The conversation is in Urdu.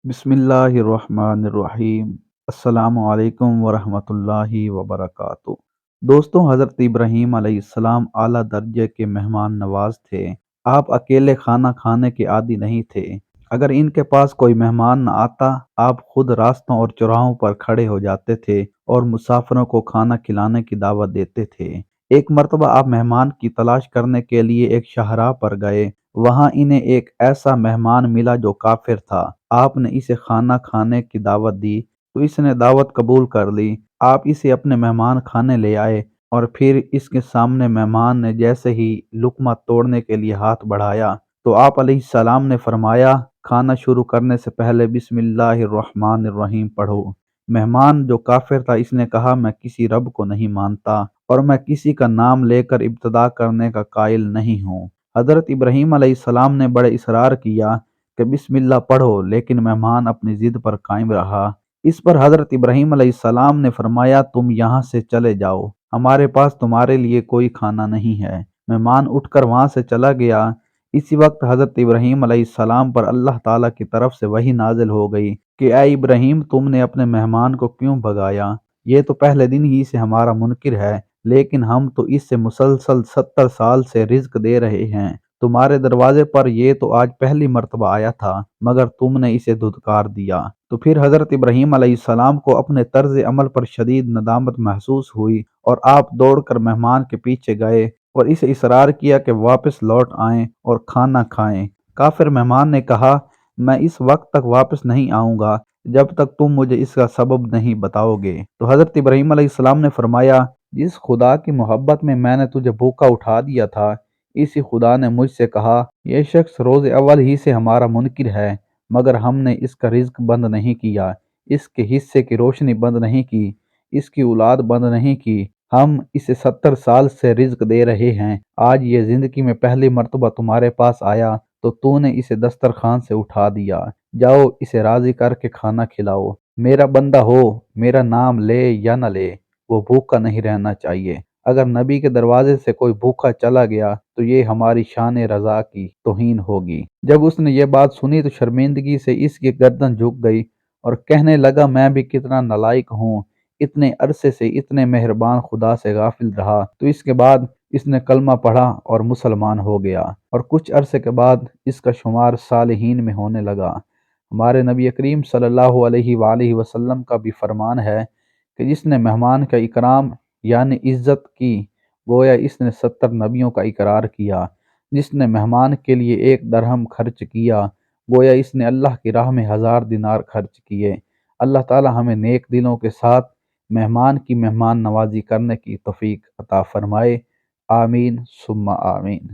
بسم اللہ الرحمن الرحیم۔ السلام علیکم ورحمۃ اللہ وبرکاتہ۔ دوستوں، حضرت ابراہیم علیہ السلام اعلیٰ درجے کے مہمان نواز تھے۔ آپ اکیلے کھانا کھانے کے عادی نہیں تھے۔ اگر ان کے پاس کوئی مہمان نہ آتا، آپ خود راستوں اور چوراہوں پر کھڑے ہو جاتے تھے اور مسافروں کو کھانا کھلانے کی دعوت دیتے تھے۔ ایک مرتبہ آپ مہمان کی تلاش کرنے کے لیے ایک شاہراہ پر گئے۔ وہاں انہیں ایک ایسا مہمان ملا جو کافر تھا۔ آپ نے اسے کھانا کھانے کی دعوت دی تو اس نے دعوت قبول کر لی۔ آپ اسے اپنے مہمان خانے لے آئے اور پھر اس کے سامنے مہمان نے جیسے ہی لقمہ توڑنے کے لیے ہاتھ بڑھایا تو آپ علیہ السلام نے فرمایا، کھانا شروع کرنے سے پہلے بسم اللہ الرحمن الرحیم پڑھو۔ مہمان جو کافر تھا، اس نے کہا، میں کسی رب کو نہیں مانتا اور میں کسی کا نام لے کر ابتدا کرنے کا قائل نہیں ہوں۔ حضرت ابراہیم علیہ السلام نے بڑے اصرار کیا کہ بسم اللہ پڑھو، لیکن مہمان اپنی ضد پر قائم رہا۔ اس پر حضرت ابراہیم علیہ السلام نے فرمایا، تم یہاں سے چلے جاؤ، ہمارے پاس تمہارے لیے کوئی کھانا نہیں ہے۔ مہمان اٹھ کر وہاں سے چلا گیا۔ اسی وقت حضرت ابراہیم علیہ السلام پر اللہ تعالیٰ کی طرف سے وحی نازل ہو گئی کہ اے ابراہیم، تم نے اپنے مہمان کو کیوں بھگایا؟ یہ تو پہلے دن ہی سے ہمارا منکر ہے، لیکن ہم تو اس سے مسلسل 70 سال سے رزق دے رہے ہیں۔ تمہارے دروازے پر یہ تو آج پہلی مرتبہ آیا تھا، مگر تم نے اسے دھتکار دیا۔ تو پھر حضرت ابراہیم علیہ السلام کو اپنے طرز عمل پر شدید ندامت محسوس ہوئی اور آپ دوڑ کر مہمان کے پیچھے گئے اور اسے اصرار کیا کہ واپس لوٹ آئیں اور کھانا کھائیں۔ کافر مہمان نے کہا، میں اس وقت تک واپس نہیں آؤں گا جب تک تم مجھے اس کا سبب نہیں بتاؤ گے۔ تو حضرت ابراہیم علیہ السلام نے فرمایا، جس خدا کی محبت میں نے تجھے بھوکا اٹھا دیا تھا، اسی خدا نے مجھ سے کہا، یہ شخص روز اول ہی سے ہمارا منکر ہے، مگر ہم نے اس کا رزق بند نہیں کیا، اس کے حصے کی روشنی بند نہیں کی، اس کی اولاد بند نہیں کی۔ ہم اسے 70 سال سے رزق دے رہے ہیں۔ آج یہ زندگی میں پہلی مرتبہ تمہارے پاس آیا تو تو نے اسے دسترخوان سے اٹھا دیا۔ جاؤ، اسے راضی کر کے کھانا کھلاؤ۔ میرا بندہ ہو، میرا نام لے یا نہ لے، وہ بھوکا نہیں رہنا چاہیے۔ اگر نبی کے دروازے سے کوئی بھوکا چلا گیا تو یہ ہماری شان رضا کی توہین ہوگی۔ جب اس نے یہ بات سنی تو شرمندگی سے اس کی گردن جھک گئی اور کہنے لگا، میں بھی کتنا نالائق ہوں، اتنے عرصے سے اتنے مہربان خدا سے غافل رہا۔ تو اس کے بعد اس نے کلمہ پڑھا اور مسلمان ہو گیا، اور کچھ عرصے کے بعد اس کا شمار صالحین میں ہونے لگا۔ ہمارے نبی کریم صلی اللہ علیہ وآلہ وسلم کا بھی فرمان ہے کہ جس نے مہمان کا اکرام یعنی عزت کی، گویا اس نے 70 نبیوں کا اقرار کیا۔ جس نے مہمان کے لیے 1 درہم خرچ کیا، گویا اس نے اللہ کی راہ میں 1000 دینار خرچ کیے۔ اللہ تعالی ہمیں نیک دلوں کے ساتھ مہمان کی مہمان نوازی کرنے کی توفیق عطا فرمائے۔ آمین ثم آمین۔